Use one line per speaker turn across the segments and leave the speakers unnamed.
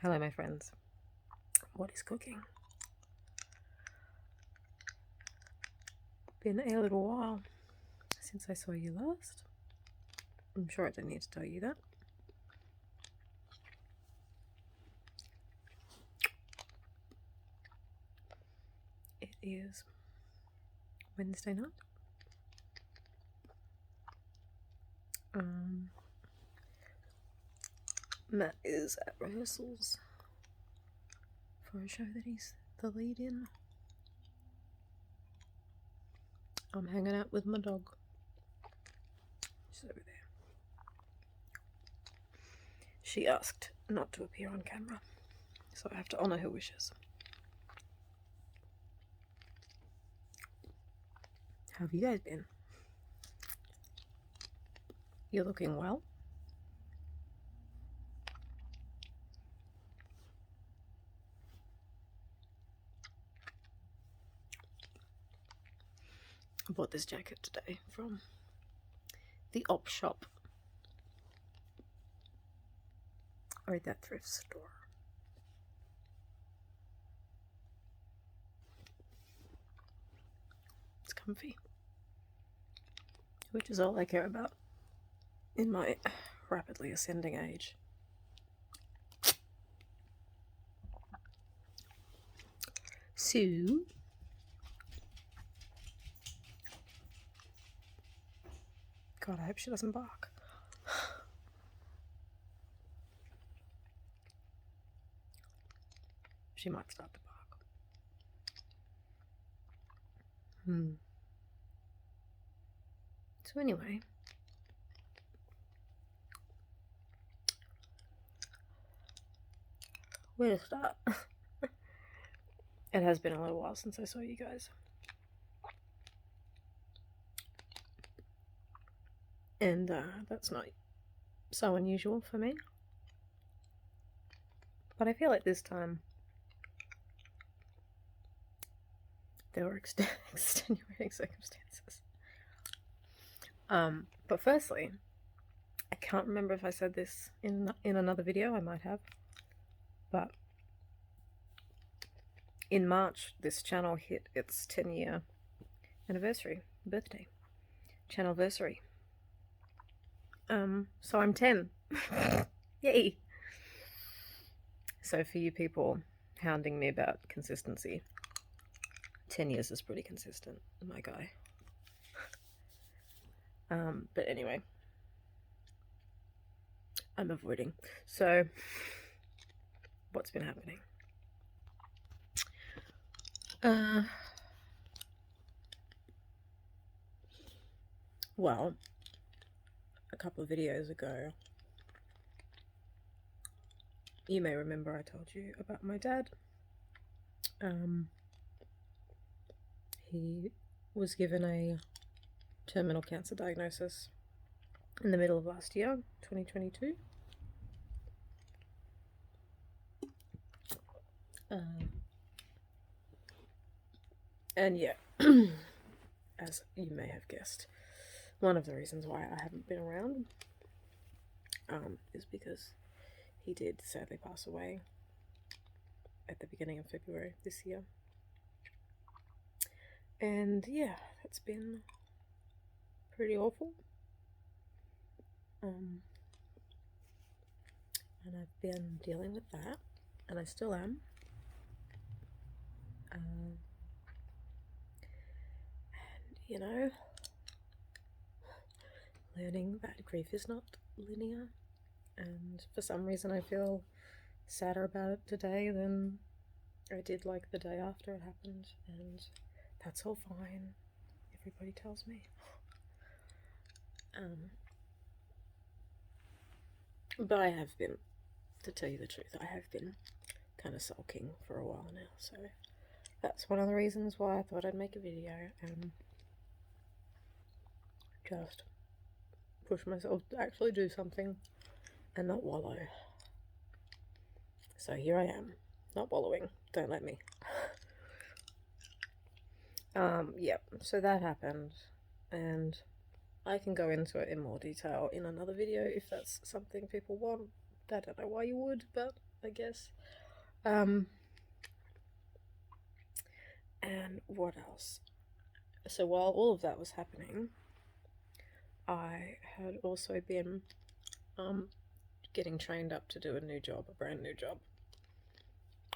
Hello, my friends. What is cooking? Been a little while since I saw you last. I'm sure I don't need to tell you that. It is Wednesday night. Matt is at rehearsals for a show that he's the lead in. I'm hanging out with my dog. She's over there. She asked not to appear on camera, so I have to honour her wishes. How have you guys been? You're looking well? I bought this jacket today from the op shop, or that thrift store. It's comfy, which is all I care about in my rapidly ascending age. So, God, I hope she doesn't bark. She might start to bark. So anyway, where to start? It has been a little while since I saw you guys. And that's not so unusual for me. But I feel like this time there were extenuating circumstances. But firstly, I can't remember if I said this in another video. I might have. But in March, this channel hit its 10-year birthday, channelversary. So I'm 10. Yay! So for you people hounding me about consistency, 10 years is pretty consistent, my guy. But anyway, I'm avoiding. So, what's been happening? Well, a couple of videos ago, you may remember I told you about my dad. He was given a terminal cancer diagnosis in the middle of last year, 2022. And yeah, as you may have guessed, one of the reasons why I haven't been around is because he did sadly pass away at the beginning of February this year. And yeah, that's been pretty awful. And I've been dealing with that, and I still am. And you know, learning that grief is not linear, and for some reason I feel sadder about it today than I did like the day after it happened, and that's all fine, everybody tells me. But I have been, to tell you the truth, I have been kind of sulking for a while now, so that's one of the reasons why I thought I'd make a video and just push myself to actually do something and not wallow. So here I am, not wallowing, don't let me. Yep, so that happened, and I can go into it in more detail in another video if that's something people want. I don't know why you would, but I guess. And what else? So while all of that was happening, I had also been getting trained up to do a brand new job.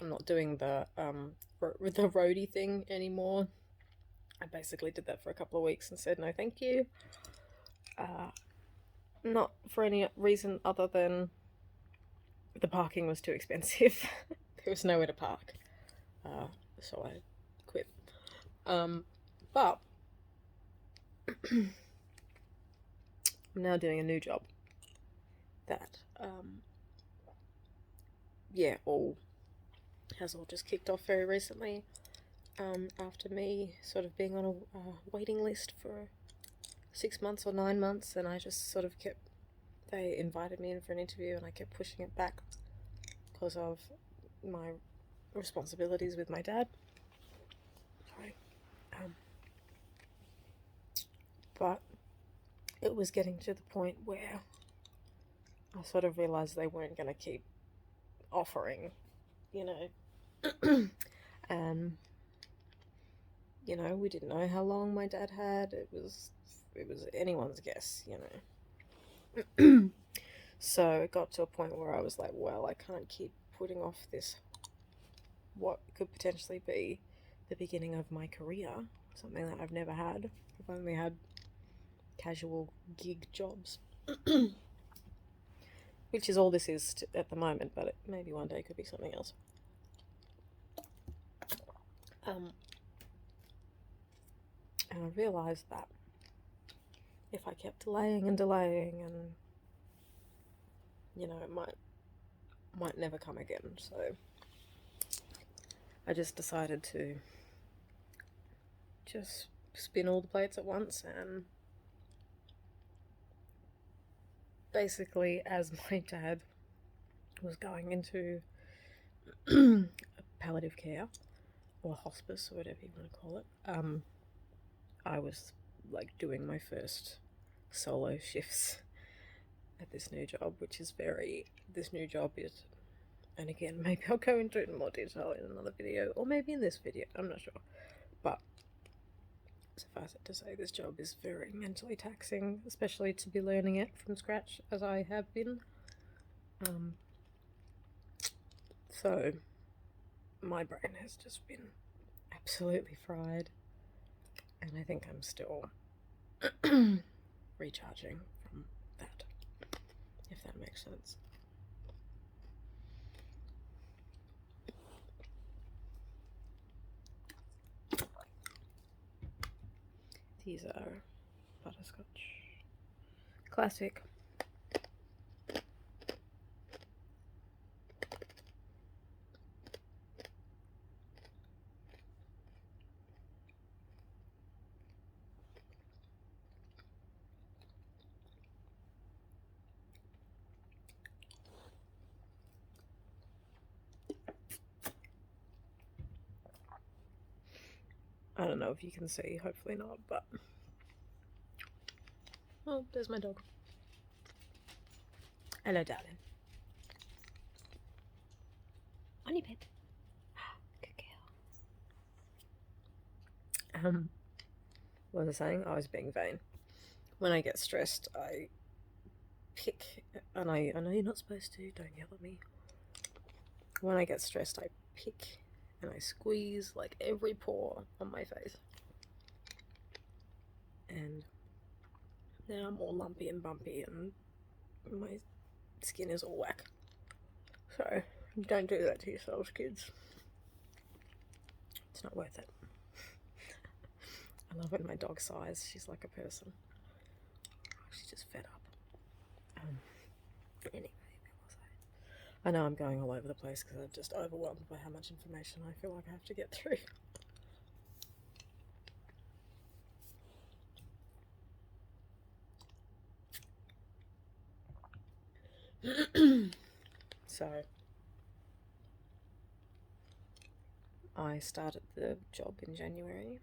I'm not doing the roadie thing anymore. I basically did that for a couple of weeks and said no thank you. Not for any reason other than the parking was too expensive. There was nowhere to park. So I quit. But I'm now doing a new job that has all just kicked off very recently, after me sort of being on a waiting list for 6 months or 9 months, and I just sort of they invited me in for an interview and I kept pushing it back because of my responsibilities with my dad. Sorry. But it was getting to the point where I sort of realised they weren't going to keep offering, and we didn't know how long my dad had. It was anyone's guess, So it got to a point where I was like, well, I can't keep putting off this, what could potentially be the beginning of my career, something that I've never had. I've only had casual gig jobs, which is all this is at the moment, but maybe one day could be something else. And I realised that if I kept delaying and it might never come again. So I just decided to just spin all the plates at once, and basically, as my dad was going into palliative care or hospice or whatever you want to call it, I was like doing my first solo shifts at this new job, this new job is, and again, maybe I'll go into it in more detail in another video, or maybe in this video, I'm not sure, but suffice it to say, this job is very mentally taxing, especially to be learning it from scratch, as I have been. So my brain has just been absolutely fried, and I think I'm still recharging from that, if that makes sense. These are butterscotch. Classic. I don't know if you can see, hopefully not, but... Oh, there's my dog. Hello, darling. On your bed. Good girl. What was I saying? I was being vain. When I get stressed, I pick, and I know you're not supposed to, don't yell at me. When I get stressed, I pick and I squeeze like every pore on my face. And now I'm all lumpy and bumpy and my skin is all whack. So don't do that to yourselves, kids. It's not worth it. I love when my dog sighs. She's like a person. She's just fed up. Anyway, where was I? I know I'm going all over the place because I'm just overwhelmed by how much information I feel like I have to get through. So I started the job in January.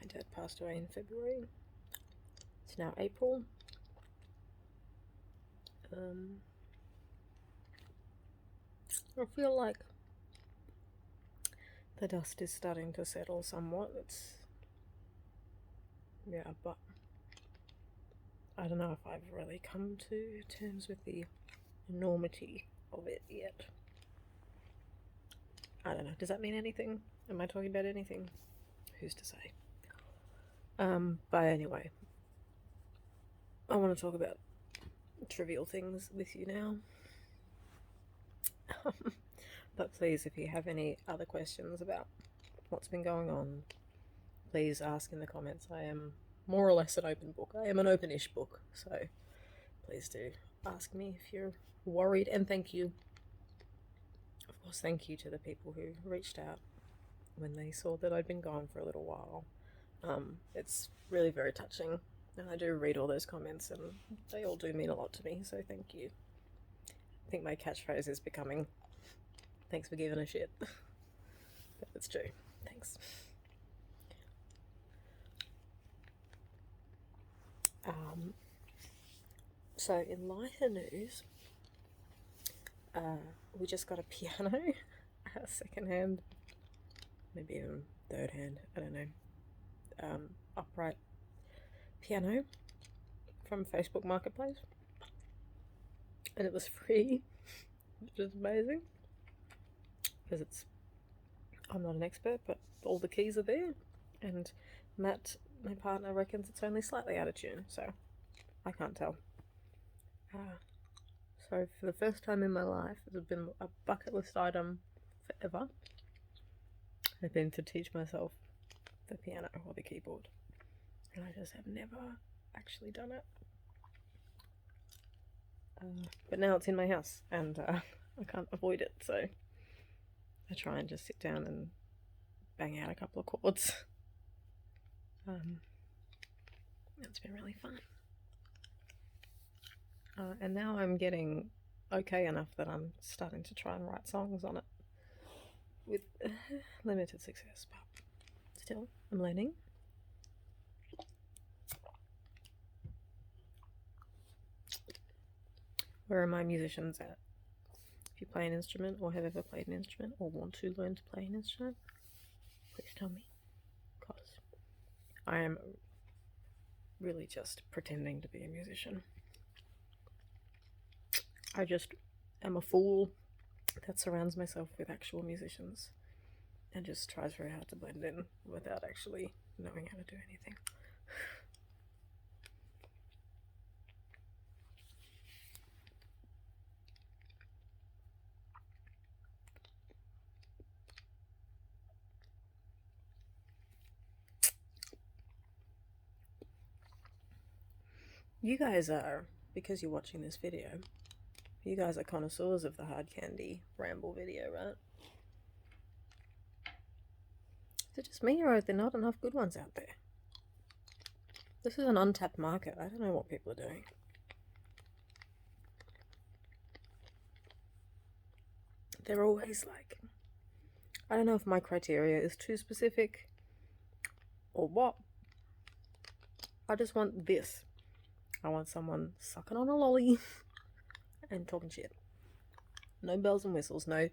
My dad passed away in February. It's now April. I feel like the dust is starting to settle somewhat. Yeah, but I don't know if I've really come to terms with the enormity of it yet. I don't know. Does that mean anything? Am I talking about anything? Who's to say? But anyway, I want to talk about trivial things with you now. But please, if you have any other questions about what's been going on, please ask in the comments. I am more or less an open book. I am an open-ish book, so please do ask me if you're worried. And thank you, of course, thank you to the people who reached out when they saw that I'd been gone for a little while. It's really very touching, and I do read all those comments, and they all do mean a lot to me, so thank you. I think my catchphrase is becoming, thanks for giving a shit. But it's true. Thanks. So in lighter news, we just got a piano, a second-hand, maybe even third-hand, I don't know, upright piano from Facebook Marketplace, and it was free, which is amazing, because I'm not an expert, but all the keys are there, and Matt, my partner, reckons it's only slightly out of tune, so I can't tell. So for the first time in my life, it has been a bucket list item forever. I've been to teach myself the piano or the keyboard, and I just have never actually done it. But now it's in my house, and I can't avoid it, so I try and just sit down and bang out a couple of chords. It's been really fun. And now I'm getting okay enough that I'm starting to try and write songs on it with limited success, but still, I'm learning. Where are my musicians at? If you play an instrument or have ever played an instrument or want to learn to play an instrument, please tell me, because I am really just pretending to be a musician. I just am a fool that surrounds myself with actual musicians and just tries very hard to blend in without actually knowing how to do anything. You guys are, because you're watching this video, you guys are connoisseurs of the hard candy Ramble video, right? Is it just me, or are there not enough good ones out there? This is an untapped market. I don't know what people are doing. They're always like, I don't know if my criteria is too specific or what. I just want this. I want someone sucking on a lolly and talking shit. No bells and whistles, no...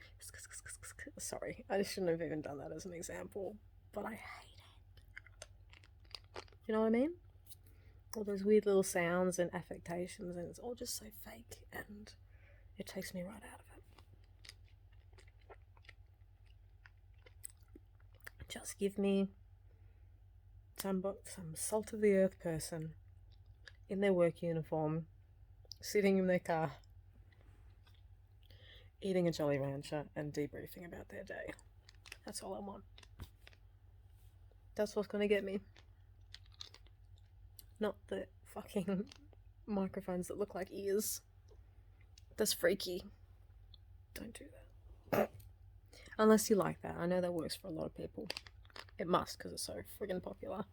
Sorry, I shouldn't have even done that as an example, but I hate it. You know what I mean? All those weird little sounds and affectations, and it's all just so fake, and it takes me right out of it. Just give me some salt of the earth person in their work uniform, sitting in their car, eating a Jolly Rancher and debriefing about their day. That's all I want. That's what's gonna get me. Not the fucking microphones that look like ears. That's freaky. Don't do that. Unless you like that. I know that works for a lot of people. It must, because it's so friggin' popular.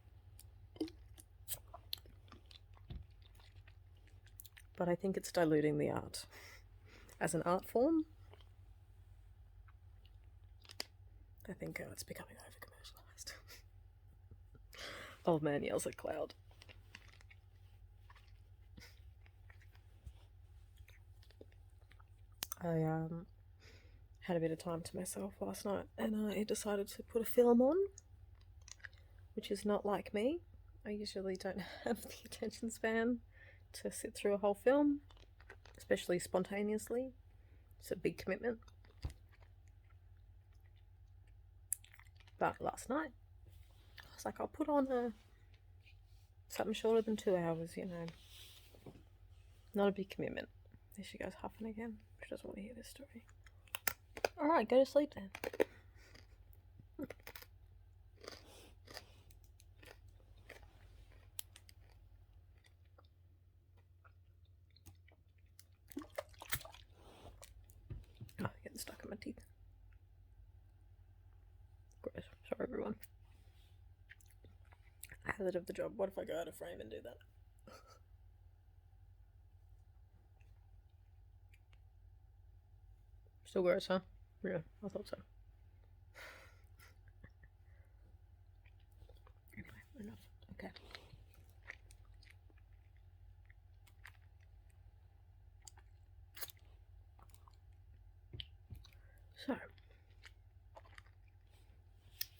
But I think it's diluting the art. As an art form, I think it's becoming over-commercialized. Old man yells at cloud. had a bit of time to myself last night, and I decided to put a film on, which is not like me. I usually don't have the attention span to sit through a whole film, especially spontaneously. It's a big commitment. But last night, I was like, I'll put on something shorter than 2 hours, you know. Not a big commitment. There she goes huffing again. She doesn't want to hear this story. Alright, go to sleep then. Oh, getting stuck in my teeth. Gross. Sorry, everyone. Hazard of the job. What if I go out of frame and do that? Still gross, huh? Yeah, I thought so. Anyway, enough. Okay. So,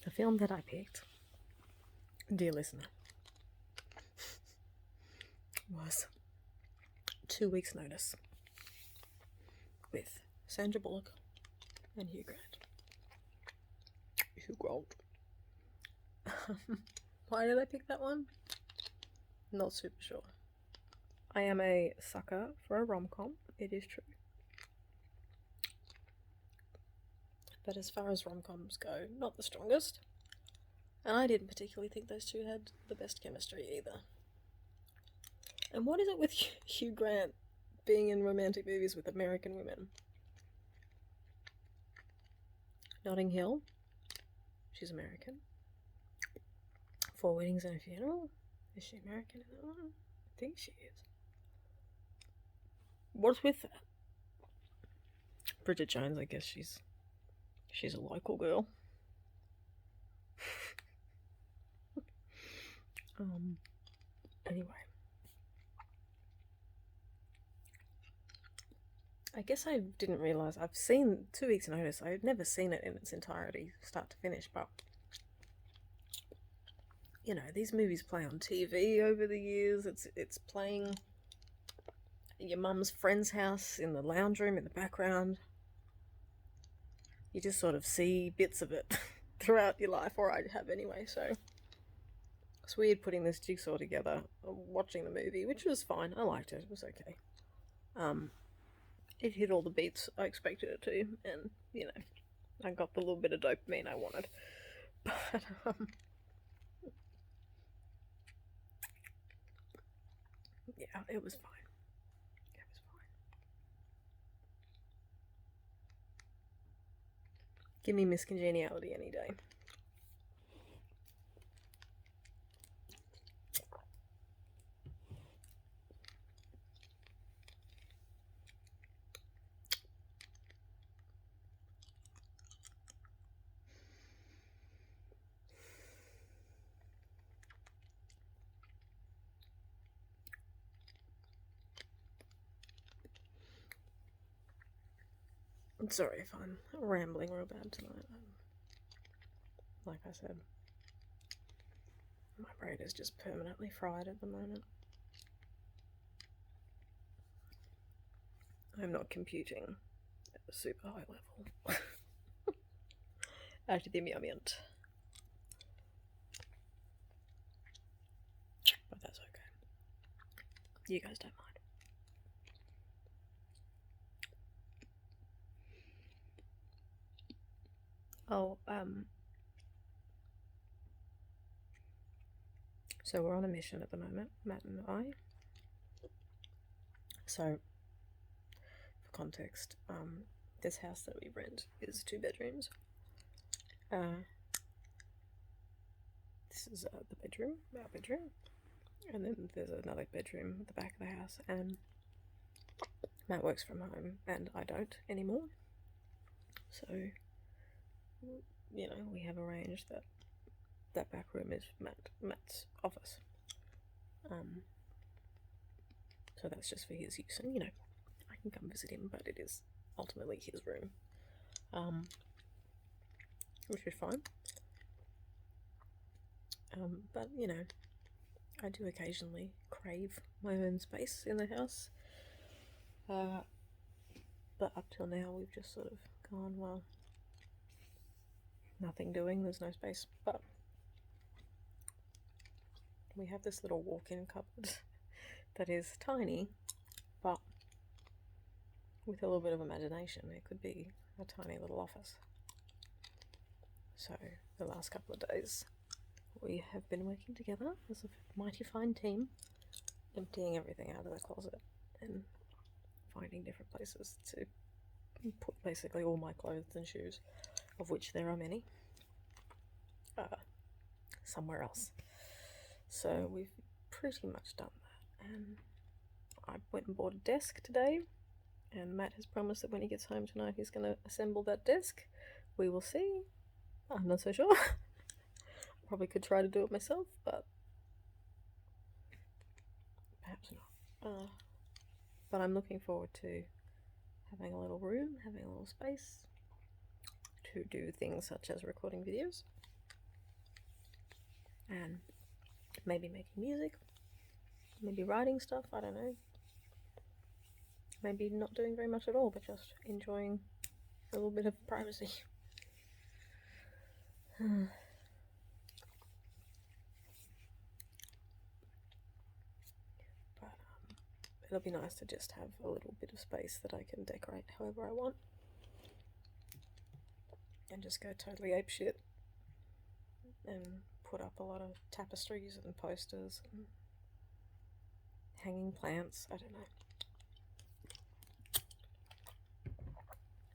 the film that I picked, dear listener, was 2 Weeks' Notice with Sandra Bullock and Hugh Grant. Hugh Grant. Why did I pick that one? Not super sure. I am a sucker for a rom-com, it is true. But as far as rom-coms go, not the strongest. And I didn't particularly think those two had the best chemistry either. And what is it with Hugh Grant being in romantic movies with American women? Notting Hill, she's American. 4 Weddings and a Funeral, is she American in that one? I think she is. What's with that? Bridget Jones, I guess she's a local girl. Anyway. I guess I didn't realise, I've seen 2 Weeks' Notice, I've never seen it in its entirety, start to finish, but, you know, these movies play on TV over the years, it's playing at your mum's friend's house in the lounge room in the background. You just sort of see bits of it throughout your life, or I have anyway, so it's weird putting this jigsaw together, watching the movie, which was fine, I liked it, it was okay. It hit all the beats I expected it to, and, you know, I got the little bit of dopamine I wanted. But, yeah, it was fine. It was fine. Give me Miss Congeniality any day. I'm sorry if I'm rambling real bad tonight. Like I said, my brain is just permanently fried at the moment. I'm not computing at a super high level. At the moment. But that's okay. You guys don't mind. Oh, so we're on a mission at the moment, Matt and I. So, for context, this house that we rent is 2 bedrooms. This is the bedroom, our bedroom, and then there's another bedroom at the back of the house, and Matt works from home, and I don't anymore. So, you know, we have arranged that that back room is Matt's office. So that's just for his use, and, you know, I can come visit him, but it is ultimately his room. which is fine. But you know, I do occasionally crave my own space in the house. But up till now, we've just sort of gone, well, nothing doing, there's no space. But we have this little walk-in cupboard that is tiny, but with a little bit of imagination, it could be a tiny little office. So the last couple of days, we have been working together as a mighty fine team, emptying everything out of the closet and finding different places to put basically all my clothes and shoes, of which there are many, somewhere else. So we've pretty much done that, and I went and bought a desk today, and Matt has promised that when he gets home tonight he's going to assemble that desk. We will see. I'm not so sure. Probably could try to do it myself, but perhaps not. But I'm looking forward to having a little room, having a little space to do things such as recording videos and maybe making music, maybe writing stuff, I don't know. Maybe not doing very much at all, but just enjoying a little bit of privacy. But it'll be nice to just have a little bit of space that I can decorate however I want. And just go totally apeshit and put up a lot of tapestries and posters and hanging plants. I don't know.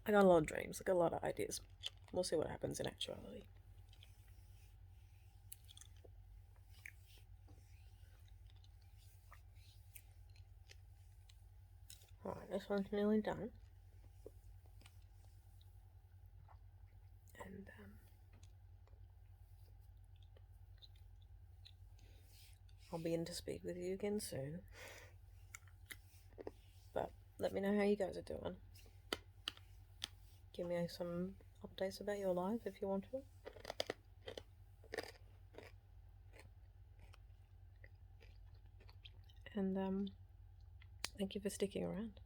I got a lot of dreams, I got a lot of ideas. We'll see what happens in actuality. Alright, this one's nearly done. And I'll be in to speak with you again soon. But let me know how you guys are doing. Give me some updates about your life if you want to. And thank you for sticking around.